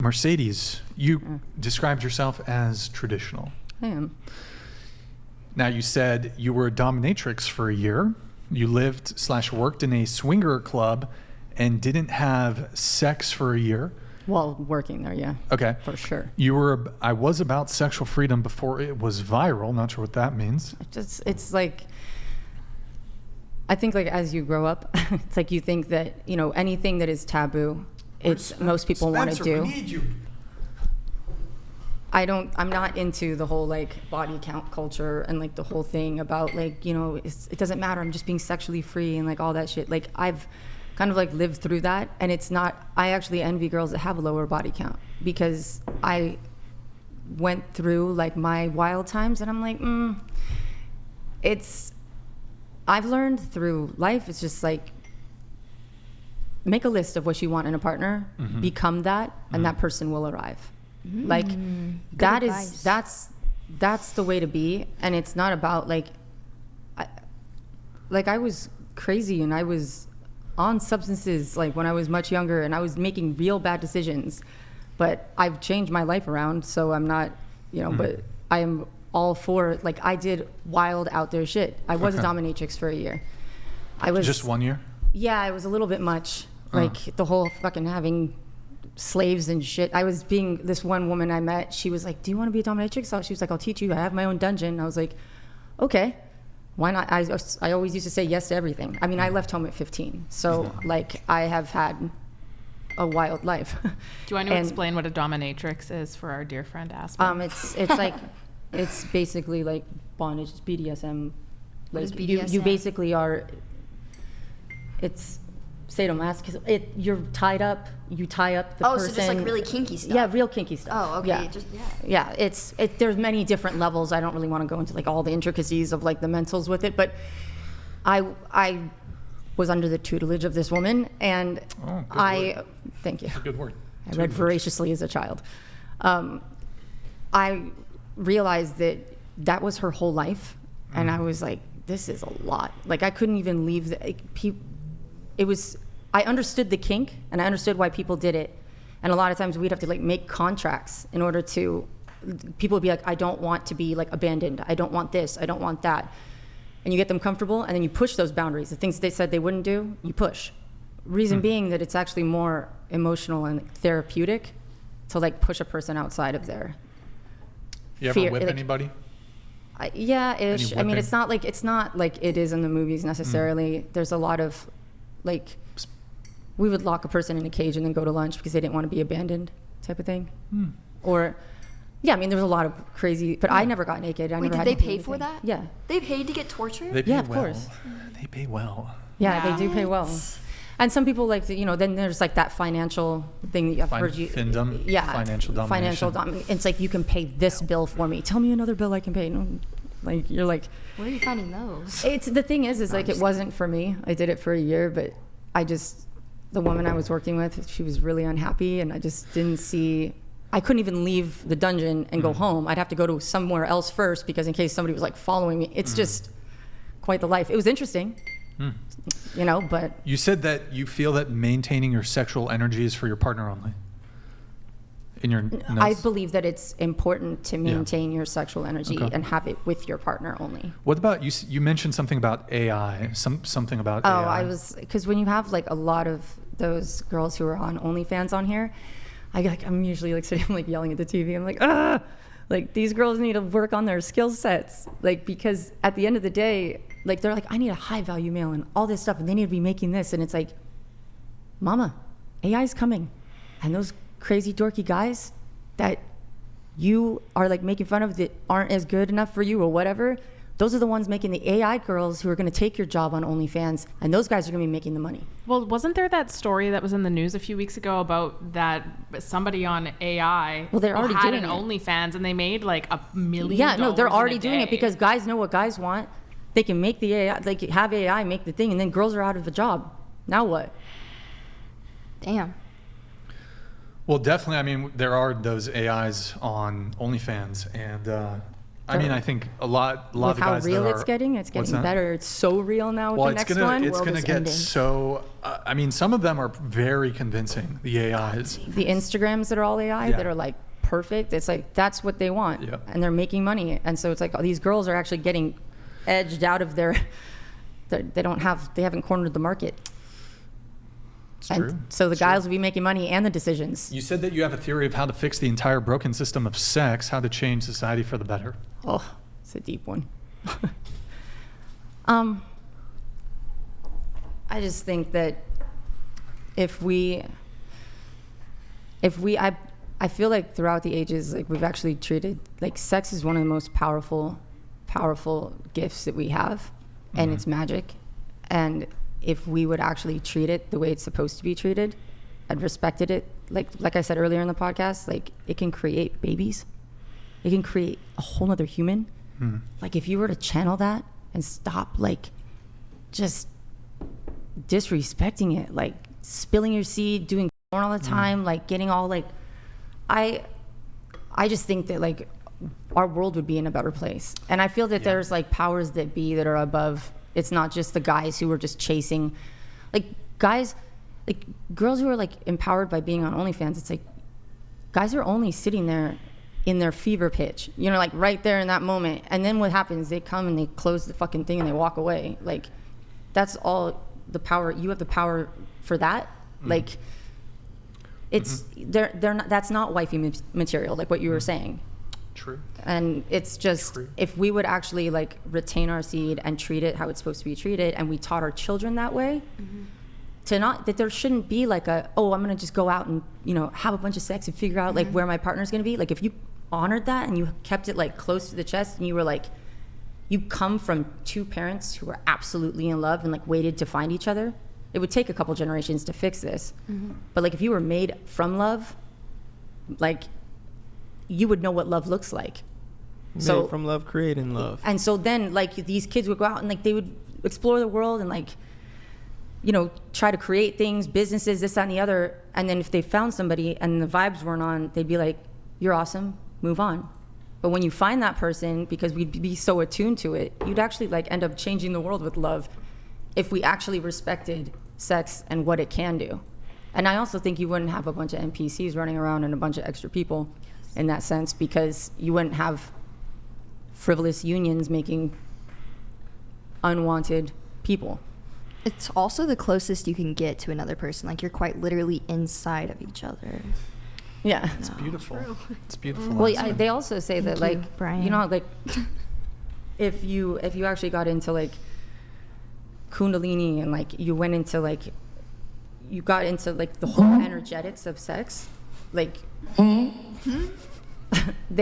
Mercedes, you described yourself as traditional. I am. Now, you said you were a dominatrix for a year. You lived/worked in a swinger club and didn't have sex for a year. Well, working there, yeah. Okay. For sure. I was about sexual freedom before it was viral. Not sure what that means. It's like, I think like as you grow up, it's like you think that, you know, anything that is taboo, most people want to do. We need you. I'm not into the whole like body count culture and like the whole thing about like, you know, it doesn't matter. I'm just being sexually free and like all that shit. Like I've kind of like lived through that, and it's not, I actually envy girls that have a lower body count because I went through like my wild times and I'm like, I've learned through life, it's just like, make a list of what you want in a partner, become that, and that person will arrive. Like that's the way to be. And it's not about like I was crazy and I was on substances like when I was much younger and I was making real bad decisions, but I've changed my life around. So I'm not, you know, but I am all for, like, I did wild out there shit. I was a dominatrix for a year. I was just 1 year. Yeah, it was a little bit much. Like the whole fucking having slaves and shit. I was being, this one woman I met, she was like, do you want to be a dominatrix? So she was like, I'll teach you. I have my own dungeon. I was like, okay, why not? I always used to say yes to everything. I mean, I left home at 15. So like I have had a wild life. Do you want to explain what a dominatrix is for our dear friend Aspen? It's like, it's basically like bondage, it's BDSM. What is Like BDSM? you basically are, it's sadomasochism. You're tied up, you tie up the person. So just like really kinky stuff. Yeah, real kinky stuff. Oh, okay. Yeah, there's many different levels. I don't really want to go into like all the intricacies of like the mentals with it, but I was under the tutelage of this woman, and thank you. That's a good word. I read voraciously as a child. I realized that was her whole life, and I was like, this is a lot. Like I couldn't even leave I understood the kink and I understood why people did it. And a lot of times we'd have to like make contracts in order to, people would be like, I don't want to be like abandoned. I don't want this. I don't want that. And you get them comfortable and then you push those boundaries. The things they said they wouldn't do, you push. Reason being that it's actually more emotional and therapeutic to like push a person outside of their You ever fear. whip anybody? Yeah-ish. I mean, it's not like it is in the movies necessarily. There's a lot of like, we would lock a person in a cage and then go to lunch because they didn't want to be abandoned type of thing. Or, yeah, I mean, there's a lot of crazy, but I never got naked. Wait, did they pay for that? Yeah. They paid to get tortured? They pay Yeah, of well. course. They pay well. Yeah, they do pay well. And some people like to, you know, then there's like that financial thing that I've heard you. Findom? Yeah. Financial domination. It's like, you can pay this bill for me. Tell me another bill I can pay. No, like, you're like. Where are you finding those? The thing is like, it wasn't for me. I did it for a year, but the woman I was working with, she was really unhappy, and I just didn't see, I couldn't even leave the dungeon and go home. I'd have to go to somewhere else first because in case somebody was like following me. It's just quite the life. It was interesting, you know, but. You said that you feel that maintaining your sexual energy is for your partner only. In your notes. I believe that it's important to maintain your sexual energy and have it with your partner only. What about, you mentioned something about AI, something about AI. Because when you have like a lot of those girls who are on OnlyFans on here, I'm usually like sitting, I'm like yelling at the TV. I'm like, like these girls need to work on their skill sets. Like, because at the end of the day, like they're like, I need a high value male and all this stuff, and they need to be making this. And it's like, mama, AI's coming. And those crazy dorky guys that you are like making fun of that aren't as good enough for you or whatever, those are the ones making the AI girls who are going to take your job on OnlyFans, and those guys are going to be making the money. Well, wasn't there that story that was in the news a few weeks ago about that somebody on AI they're already had doing an it. OnlyFans and they made like $1 million Yeah, no, they're already in a doing it day. because guys know what guys want. They can make the AI, they can have AI make the thing, and then girls are out of a job. Now what? Damn. Well, definitely. I mean, there are those AIs on OnlyFans, and I mean, I think a lot with of the how guys real that it's are, getting what's getting that? better. It's so real now with Well, the it's next gonna one. it's World gonna is get ending. so. I mean, some of them are very convincing. The AIs. The Instagrams that are all AI Yeah. that are like perfect. It's like that's what they want, Yeah. and they're making money. And so it's like these girls are actually getting edged out of their. They haven't cornered the market. It's And true. so the It's guys true. will be making money and the decisions. You said that you have a theory of how to fix the entire broken system of sex, how to change society for the better. Oh, it's a deep one. I just think that I feel like throughout the ages, like we've actually treated, like sex is one of the most powerful gifts that we have, and it's magic. And if we would actually treat it the way it's supposed to be treated and respected it, like I said earlier in the podcast, like it can create babies. It can create a whole nother human. Like if you were to channel that and stop like just disrespecting it, like spilling your seed, doing porn all the time, like getting all like, I just think that like our world would be in a better place. And I feel that there's like powers that be that are above. It's not just the guys who are just chasing, like guys, like girls who are like empowered by being on OnlyFans. It's like guys are only sitting there in their fever pitch, you know, like right there in that moment. And then what happens? They come and they close the fucking thing and they walk away. Like that's all the power. You have the power for that. Like it's they're not. That's not wifey material, like what you were saying. True. And it's just True. if we would actually like retain our seed and treat it how it's supposed to be treated, and we taught our children that way, to not that there shouldn't be like I'm gonna just go out and have a bunch of sex and figure out like where my partner's gonna be. Like if you honored that and you kept it like close to the chest and you were like, you come from two parents who were absolutely in love and like waited to find each other. It would take a couple generations to fix this, but like if you were made from love, like you would know what love looks like. So Made from love, creating love. And so then like these kids would go out and like they would explore the world and like try to create things, businesses, this, that, and the other. And then if they found somebody and the vibes weren't on, they'd be like, you're awesome, move on. But when you find that person, because we'd be so attuned to it, you'd actually like end up changing the world with love if we actually respected sex and what it can do. And I also think you wouldn't have a bunch of NPCs running around and a bunch of extra people in that sense, because you wouldn't have frivolous unions making unwanted people. It's also the closest you can get to another person. Like you're quite literally inside of each other. Yeah. It's beautiful. It's beautiful. Well, honestly. they also say that Thank you, like Brian. like if you actually got into like Kundalini and like you went into like you got into like the whole energetics of sex, like